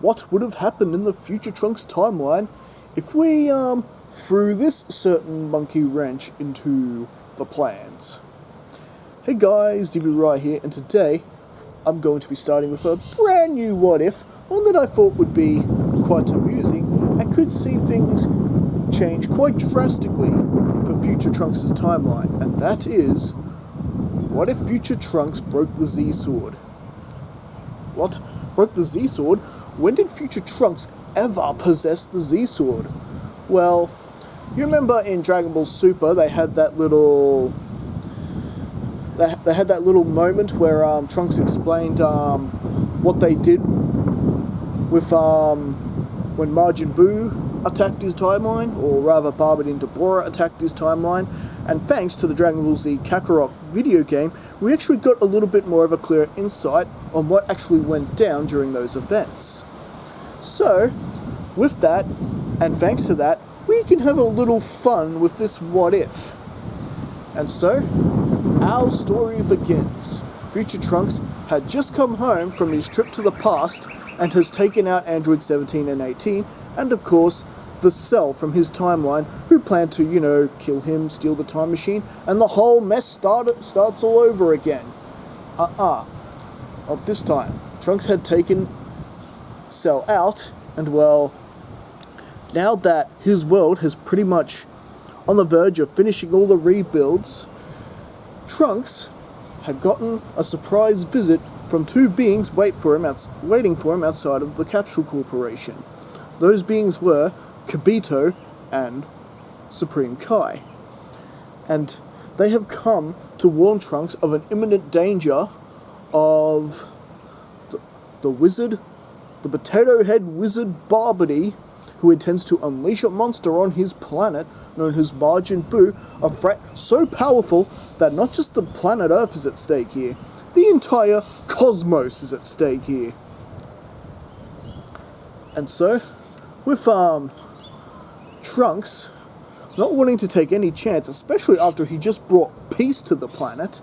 what would have happened in the Future Trunks timeline if we threw this certain monkey wrench into the plans. Hey guys, DBRai here, and today I'm going to be starting with a brand new what if, one that I thought would be quite amusing and could see things change quite drastically for Future Trunks' timeline, and that is, what if Future Trunks broke the Z-Sword? What? Broke the Z-Sword? When did Future Trunks ever possess the Z-Sword? Well, you remember in Dragon Ball Super they had that little... They had that little moment where Trunks explained what they did with when Majin Buu attacked his timeline, or rather Babidi and Dabura attacked his timeline, and thanks to the Dragon Ball Z Kakarot video game, we actually got a little bit more of a clear insight on what actually went down during those events. So, with that, and thanks to that, we can have a little fun with this what if. And so, our story begins. Future Trunks had just come home from his trip to the past and has taken out Android 17 and 18, and of course, the Cell from his timeline, who planned to, kill him, steal the time machine, and the whole mess starts all over again. Not this time. Trunks had taken Cell out, and well, now that his world has pretty much on the verge of finishing all the rebuilds, Trunks had gotten a surprise visit from two beings waiting for him outside of the Capsule Corporation. Those beings were Kibito and Supreme Kai. And they have come to warn Trunks of an imminent danger of the wizard, the Potato Head Wizard Babidi, who intends to unleash a monster on his planet known as Majin Buu, a threat so powerful that not just the planet Earth is at stake here, the entire cosmos is at stake here. And so, with Trunks not wanting to take any chance, especially after he just brought peace to the planet,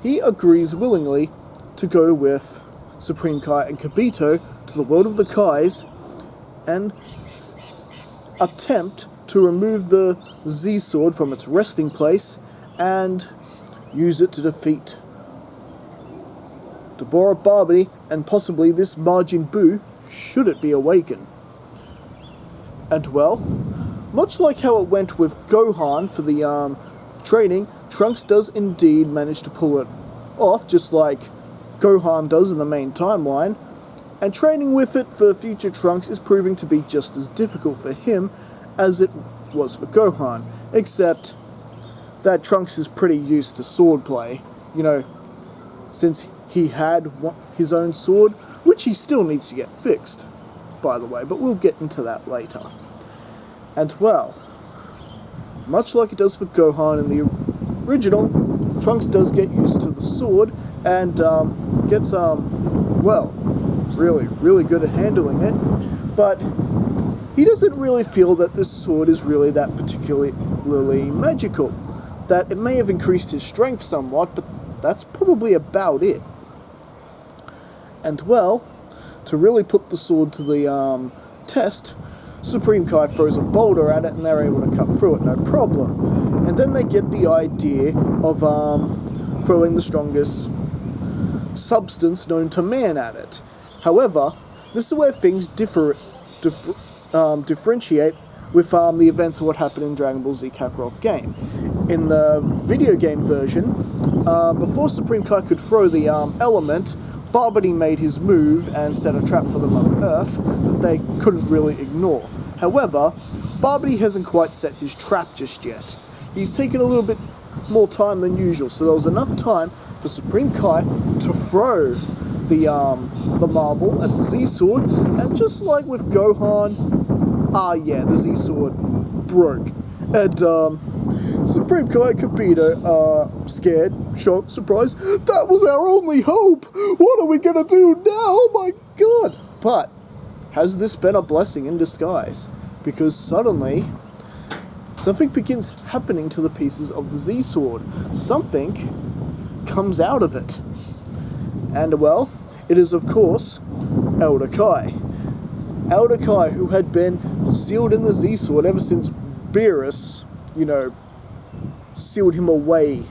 he agrees willingly to go with Supreme Kai and Kibito to the world of the Kais and attempt to remove the Z-Sword from its resting place and use it to defeat Dabura Babidi and possibly this Majin Buu, should it be awakened. And well, much like how it went with Gohan for the training, Trunks does indeed manage to pull it off, just like Gohan does in the main timeline, and training with it for Future Trunks is proving to be just as difficult for him as it was for Gohan, except that Trunks is pretty used to swordplay, since he had his own sword, which he still needs to get fixed, by the way, but we'll get into that later. And well, much like it does for Gohan in the original, Trunks does get used to the sword and gets, really good at handling it, but he doesn't really feel that this sword is really that particularly magical. That it may have increased his strength somewhat, but that's probably about it. And well, to really put the sword to the test, Supreme Kai throws a boulder at it and they're able to cut through it, no problem. And then they get the idea of throwing the strongest substance known to man at it. However, this is where things differentiate with the events of what happened in Dragon Ball Z Kakarot game. In the video game version, before Supreme Kai could throw the element, Babidi made his move and set a trap for them on Earth that they couldn't really ignore. However, Babidi hasn't quite set his trap just yet. He's taken a little bit more time than usual, so there was enough time for Supreme Kai to throw the marble at the Z-Sword, and just like with Gohan, the Z-Sword broke. And Supreme Kai and Kibito, scared, shocked, surprised, that was our only hope! What are we gonna do now? Oh my god! But, has this been a blessing in disguise? Because suddenly, something begins happening to the pieces of the Z-Sword. Something comes out of it. And well, it is of course, Elder Kai. Elder Kai, who had been sealed in the Z-Sword ever since Beerus, sealed him away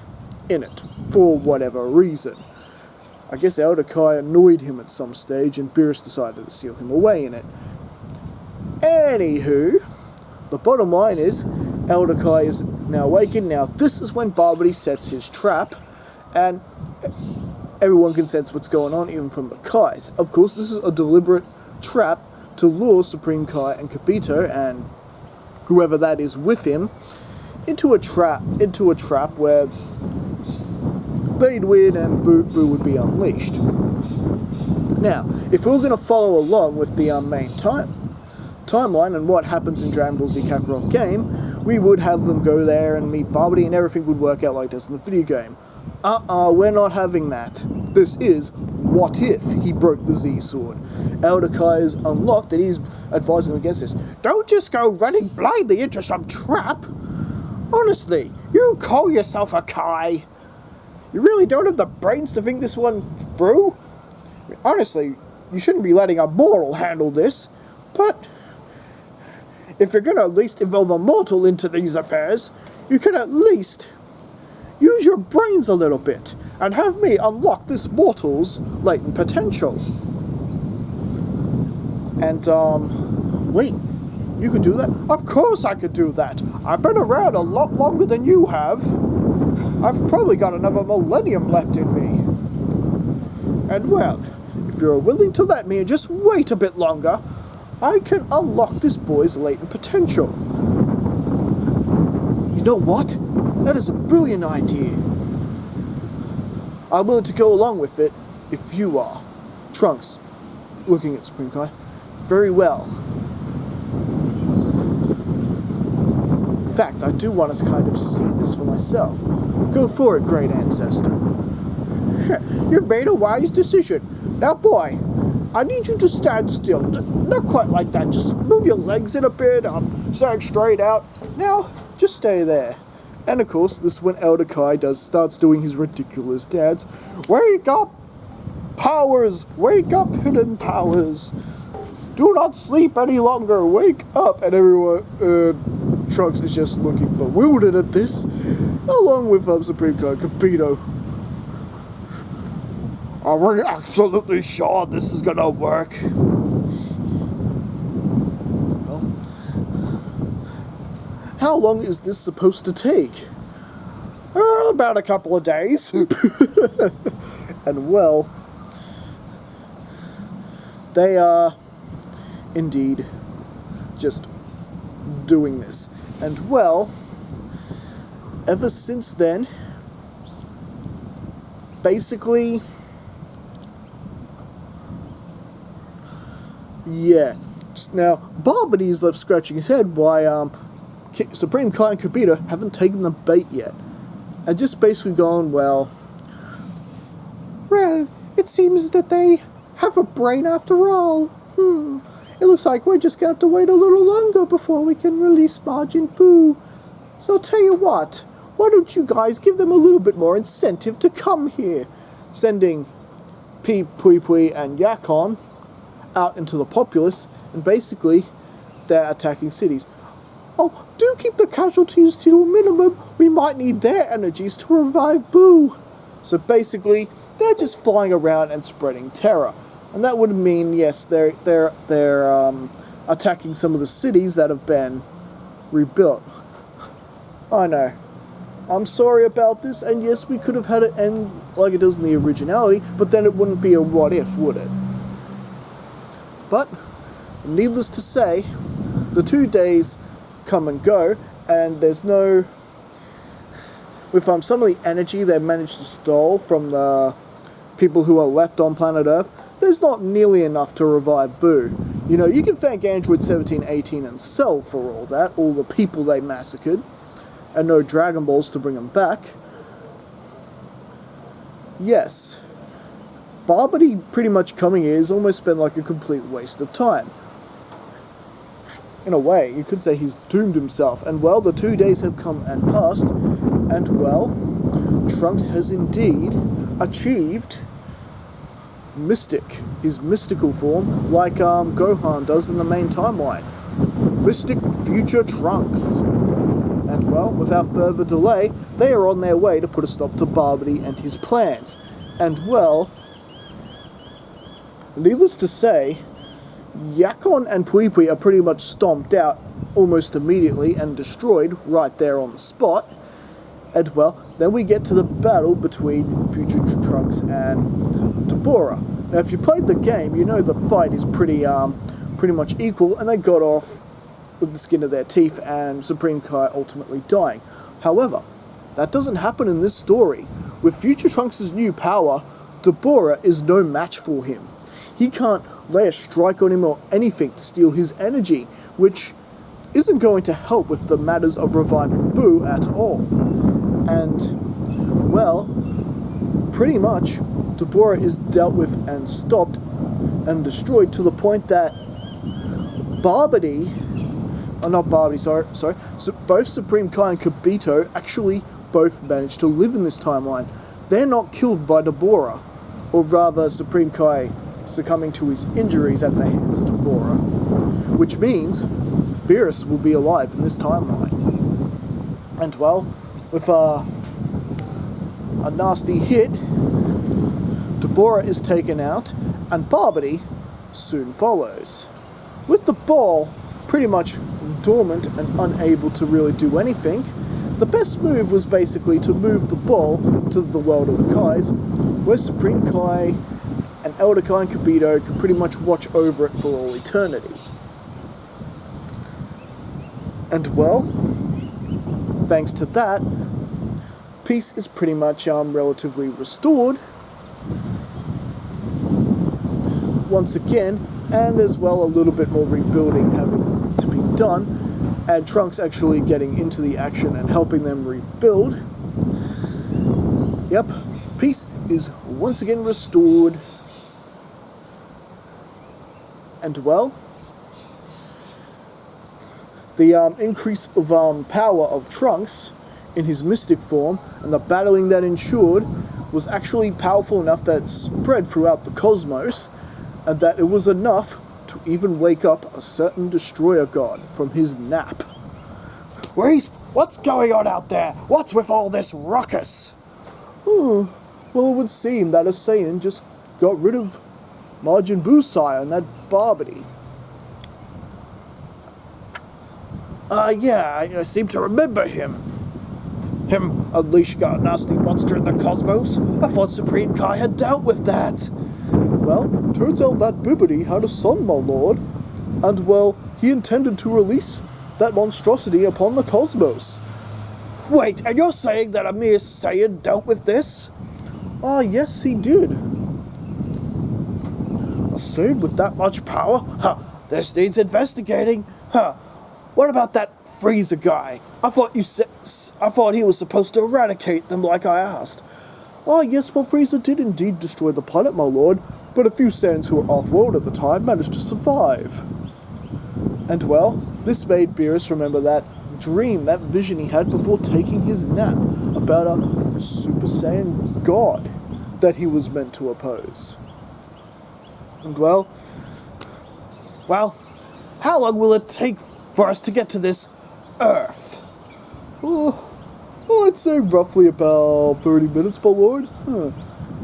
in it, for whatever reason. I guess Elder Kai annoyed him at some stage, and Beerus decided to seal him away in it. Anywho, the bottom line is, Elder Kai is now awakened. Now, this is when Babidi sets his trap, and everyone can sense what's going on, even from the Kais. Of course, this is a deliberate trap to lure Supreme Kai and Kibito and whoever that is with him into a trap where they'd win and Boo would be unleashed. Now, if we we're going to follow along with the main timeline and what happens in Dragon Ball Z Kakarot game, we would have them go there and meet Babidi and everything would work out like this in the video game. We're not having that. This is what if he broke the Z-Sword. Elder Kai is unlocked and he's advising him against this. Don't just go running blindly into some trap. Honestly, you call yourself a Kai. You really don't have the brains to think this one through? Honestly, you shouldn't be letting a mortal handle this. But if you're going to at least involve a mortal into these affairs, you can at least use your brains a little bit and have me unlock this mortal's latent potential. And, wait, you can do that? Of course I could do that. I've been around a lot longer than you have. I've probably got another millennium left in me. And well, if you're willing to let me and just wait a bit longer, I can unlock this boy's latent potential. You know what? That is a brilliant idea. I'm willing to go along with it if you are. Trunks, looking at Supreme Kai. Very well. In fact, I do want to kind of see this for myself. Go for it, Great Ancestor. You've made a wise decision. Now, boy, I need you to stand still. Not quite like that. Just move your legs in a bit. Stand straight out. Now, just stay there. And of course, this is when Elder Kai starts doing his ridiculous dance. Wake up, powers! Wake up, hidden powers! Do not sleep any longer. Wake up! And everyone, Trunks is just looking bewildered at this, along with Supreme Kai Kibito. Are we absolutely sure this is gonna work? How long is this supposed to take? About a couple of days. And well, they are indeed just doing this. And well, ever since then, basically, yeah. Now, Babidi's left scratching his head why Supreme Kai and Kibito haven't taken the bait yet. And just basically gone, well, it seems that they have a brain after all. It looks like we're just going to have to wait a little longer before we can release Majin Buu. So I'll tell you what, why don't you guys give them a little bit more incentive to come here? Sending Pui Pui and Yakon out into the populace, and basically they're attacking cities. Oh, do keep the casualties to a minimum. We might need their energies to revive Buu. So basically, they're just flying around and spreading terror. And that would mean, yes, they're attacking some of the cities that have been rebuilt. I know. I'm sorry about this, and yes, we could have had it end like it does in the originality, but then it wouldn't be a what if, would it? But, needless to say, the 2 days come and go, and there's no... With some of the energy they managed to stole from the people who are left on planet Earth, there's not nearly enough to revive Buu. You know, you can thank Android 17, 18, and Cell for all that, all the people they massacred, and no Dragon Balls to bring them back. Yes, Babidi pretty much coming here has almost been like a complete waste of time. In a way, you could say he's doomed himself, and well, the 2 days have come and passed, and well, Trunks has indeed achieved his mystical form, like Gohan does in the main timeline. Mystic Future Trunks. And well, without further delay, they are on their way to put a stop to Babidi and his plans. And well, needless to say, Yakon and Pui Pui are pretty much stomped out almost immediately and destroyed right there on the spot. And well, then we get to the battle between Future Trunks and Dabura. Now, if you played the game, you know the fight is pretty much equal, and they got off with the skin of their teeth, and Supreme Kai ultimately dying. However, that doesn't happen in this story. With Future Trunks' new power, Dabura is no match for him. He can't lay a strike on him or anything to steal his energy, which isn't going to help with the matters of reviving Boo at all. And, well, pretty much, Dabura is dealt with and stopped and destroyed to the point that both Supreme Kai and Kibito actually both managed to live in this timeline. They're not killed by Dabura, or rather Supreme Kai succumbing to his injuries at the hands of Dabura, which means Beerus will be alive in this timeline. And well, with a nasty hit, Dabura is taken out, and Babidi soon follows. With the ball pretty much dormant and unable to really do anything, the best move was basically to move the ball to the world of the Kais, where Supreme Kai and Elder Kai and Kibito could pretty much watch over it for all eternity. And well, thanks to that, peace is pretty much relatively restored once again, and there's well a little bit more rebuilding having to be done, and Trunks actually getting into the action and helping them rebuild. Yep, peace is once again restored. And well, the increase of power of Trunks in his mystic form and the battling that ensued was actually powerful enough that it spread throughout the cosmos, and that it was enough to even wake up a certain destroyer god from his nap. What's going on out there? What's with all this ruckus? Well, it would seem that a Saiyan just got rid of Majin Buusai and that Babidi. Yeah, I seem to remember him. Him unleashing a nasty monster in the cosmos? I thought Supreme Kai had dealt with that. Well, turns out that Babidi had a son, my lord, and well, he intended to release that monstrosity upon the cosmos. Wait, and you're saying that a mere Saiyan dealt with this? Yes, he did. A Saiyan with that much power? This needs investigating. What about that Frieza guy? I thought he was supposed to eradicate them like I asked. Yes, well, Frieza did indeed destroy the planet, my lord, but a few Saiyans who were off-world at the time managed to survive. And well, this made Beerus remember that dream, that vision he had before taking his nap about a Super Saiyan god that he was meant to oppose. And well, how long will it take for us to get to this Earth? I'd say roughly about 30 minutes, my lord.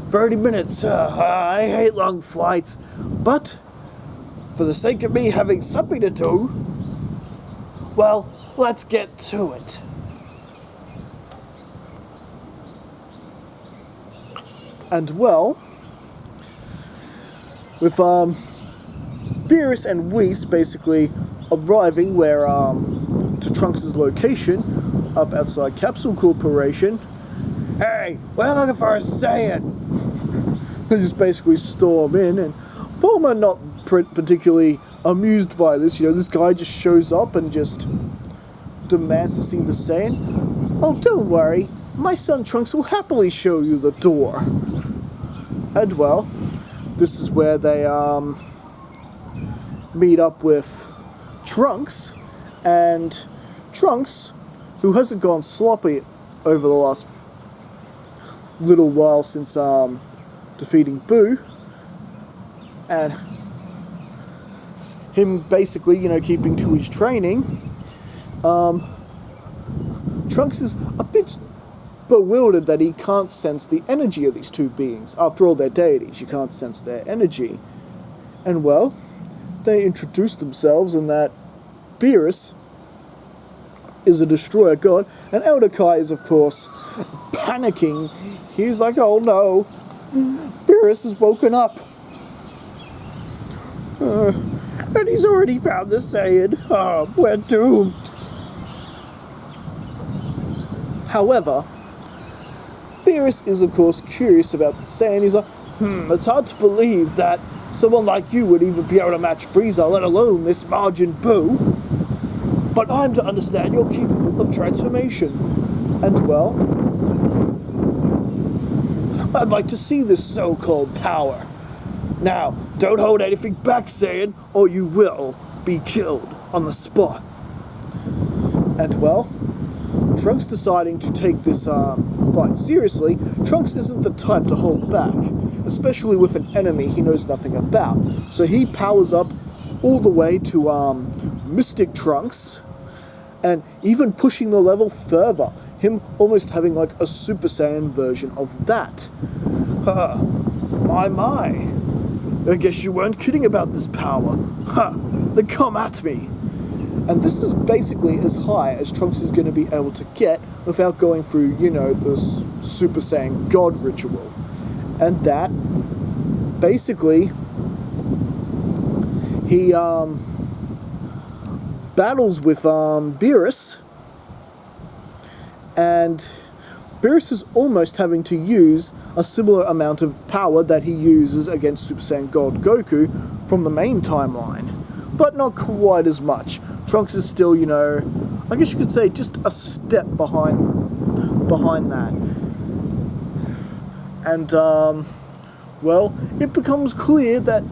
30 minutes? I hate long flights, but for the sake of me having something to do, well, let's get to it. And well, with Beerus and Whis basically arriving to Trunks' location up outside Capsule Corporation. Hey, we're looking for a Saiyan! They just basically storm in, and Bulma not particularly amused by this. You know, this guy just shows up and just demands to see the Saiyan. Oh, don't worry, my son Trunks will happily show you the door. And well, this is where they meet up with Trunks, and Trunks, who hasn't gone sloppy over the last little while since defeating Boo, and him basically, keeping to his training, Trunks is a bit bewildered that he can't sense the energy of these two beings. After all, they're deities, you can't sense their energy. And well, they introduce themselves in that Beerus is a destroyer god, and Elder Kai is, of course, panicking. He's like, oh no, Beerus has woken up. And he's already found the Saiyan. Oh, we're doomed. However, Beerus is, of course, curious about the Saiyan. He's like, it's hard to believe that someone like you would even be able to match Frieza, let alone this Majin Buu. But I'm to understand you're capable of transformation. And well, I'd like to see this so-called power. Now, don't hold anything back, Saiyan, or you will be killed on the spot. And well, Trunks deciding to take this fight seriously, Trunks isn't the type to hold back, especially with an enemy he knows nothing about. So he powers up all the way to Mystic Trunks, and even pushing the level further, him almost having like a Super Saiyan version of that. My. I guess you weren't kidding about this power. Then come at me. And this is basically as high as Trunks is going to be able to get without going through, the Super Saiyan God ritual. And that, basically, he battles with Beerus, and Beerus is almost having to use a similar amount of power that he uses against Super Saiyan God Goku from the main timeline, but not quite as much. Trunks is still, I guess you could say just a step behind that. And, well, it becomes clear that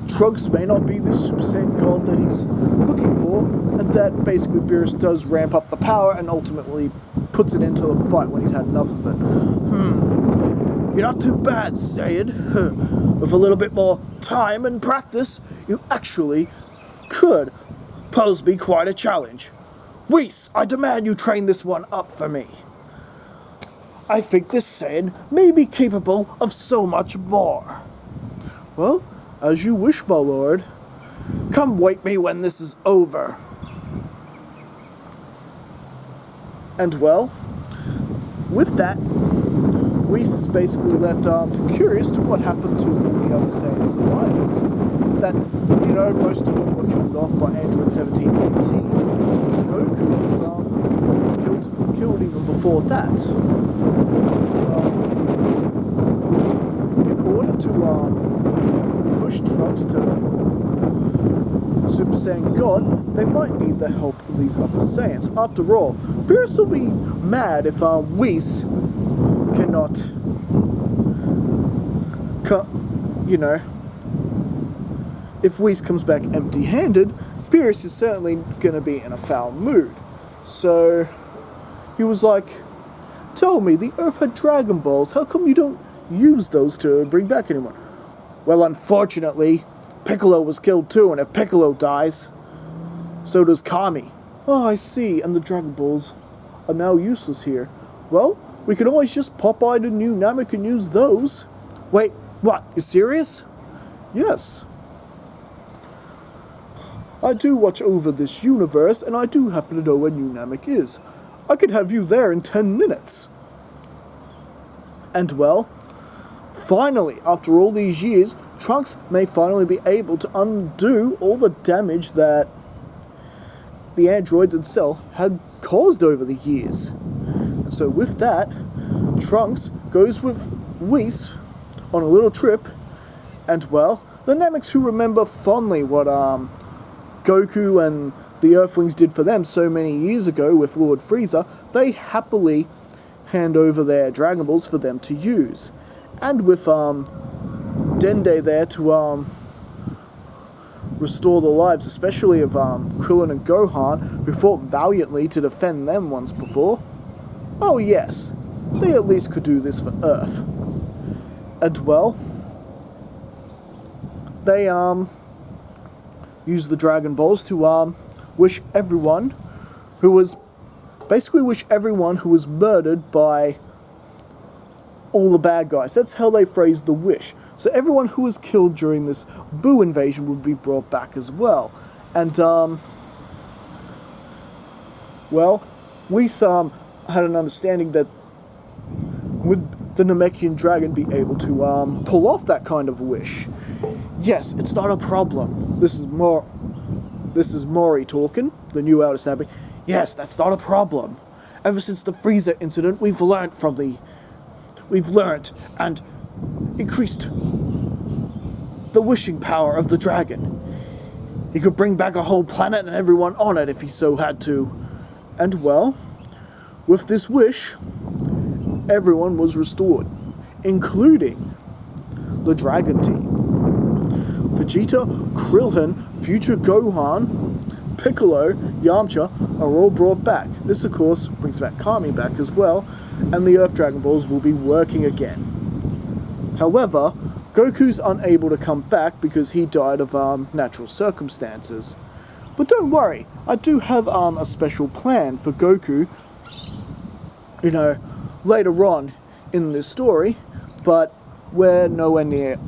Trunks may not be this Super Saiyan God that he's looking for, and that basically Beerus does ramp up the power and ultimately puts it into the fight when he's had enough of it. You're not too bad, Saiyan. With a little bit more time and practice, you actually could pose me quite a challenge. Whis, I demand you train this one up for me. I think this Saiyan may be capable of so much more. Well, as you wish, my lord. Come wake me when this is over. And well, with that, Whis is basically left curious to what happened to all the other Saiyan survivors. That, most of them were killed off by Android 1718. Goku was killed even before that. In order to push Trunks to Super Saiyan God, they might need the help of these other Saiyans. After all, Beerus will be mad if Whis cannot, if Whis comes back empty-handed, Beerus is certainly going to be in a foul mood. So he was like, tell me, the Earth had Dragon Balls, how come you don't use those to bring back anyone? Well, unfortunately, Piccolo was killed too, and if Piccolo dies, so does Kami. Oh, I see, and the Dragon Balls are now useless here. Well, we can always just pop by to New Namek and use those. Wait, what, you serious? Yes. I do watch over this universe, and I do happen to know where New Namek is. I could have you there in 10 minutes. And well, finally, after all these years, Trunks may finally be able to undo all the damage that the androids and Cell had caused over the years. And so with that, Trunks goes with Whis on a little trip, and well, the Nameks who remember fondly what Goku and the Earthlings did for them so many years ago with Lord Frieza, they happily hand over their Dragon Balls for them to use. And with Dende there to restore the lives, especially of Krillin and Gohan, who fought valiantly to defend them once before. Oh yes, they at least could do this for Earth. And well, they used the Dragon Balls to wish everyone who was murdered by all the bad guys. That's how they phrased the wish. So everyone who was killed during this Boo invasion would be brought back as well. And well, Whis had an understanding that would the Namekian dragon be able to pull off that kind of wish? Yes, it's not a problem. This is Mori talking, the new Outer Sabi. Yes, that's not a problem. Ever since the Frieza incident, we've learned and increased the wishing power of the dragon. He could bring back a whole planet and everyone on it if he so had to. And well, with this wish, everyone was restored, including the Dragon Team. Vegeta, Krillin, Future Gohan, Piccolo, Yamcha are all brought back. This, of course, brings back Kami back as well, and the Earth Dragon Balls will be working again. However, Goku's unable to come back because he died of natural circumstances. But don't worry, I do have a special plan for Goku, later on in this story, but we're nowhere near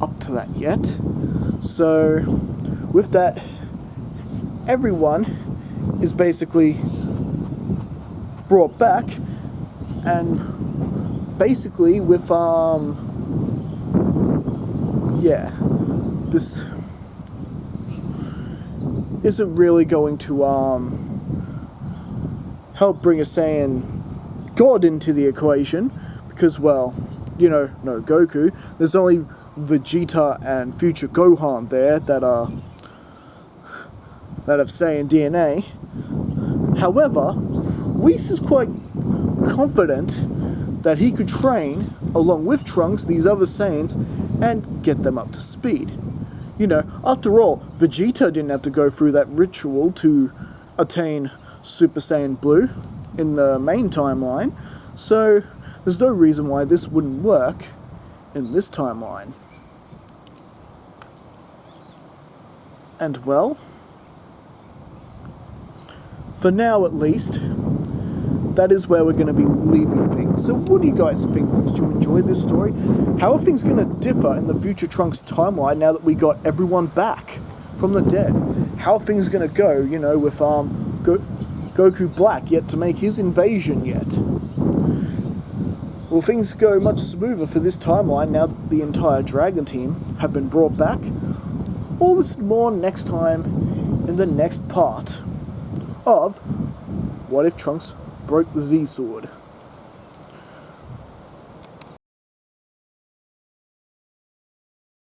up to that yet. So, with that, everyone is basically brought back, and basically with this isn't really going to help bring a Saiyan God into the equation, because, well, no Goku. There's only Vegeta and Future Gohan there that have Saiyan DNA. However, Whis is quite confident that he could train, along with Trunks, these other Saiyans, and get them up to speed. After all, Vegeta didn't have to go through that ritual to attain Super Saiyan Blue in the main timeline, so there's no reason why this wouldn't work in this timeline. And well, for now at least, that is where we're going to be leaving things. So what do you guys think? Did you enjoy this story? How are things going to differ in the Future Trunks timeline now that we got everyone back from the dead? How are things going to go, with Goku Black yet to make his invasion yet? Will things go much smoother for this timeline now that the entire Dragon Team have been brought back? All this and more next time in the next part of What If Trunks Broke the Z-Sword.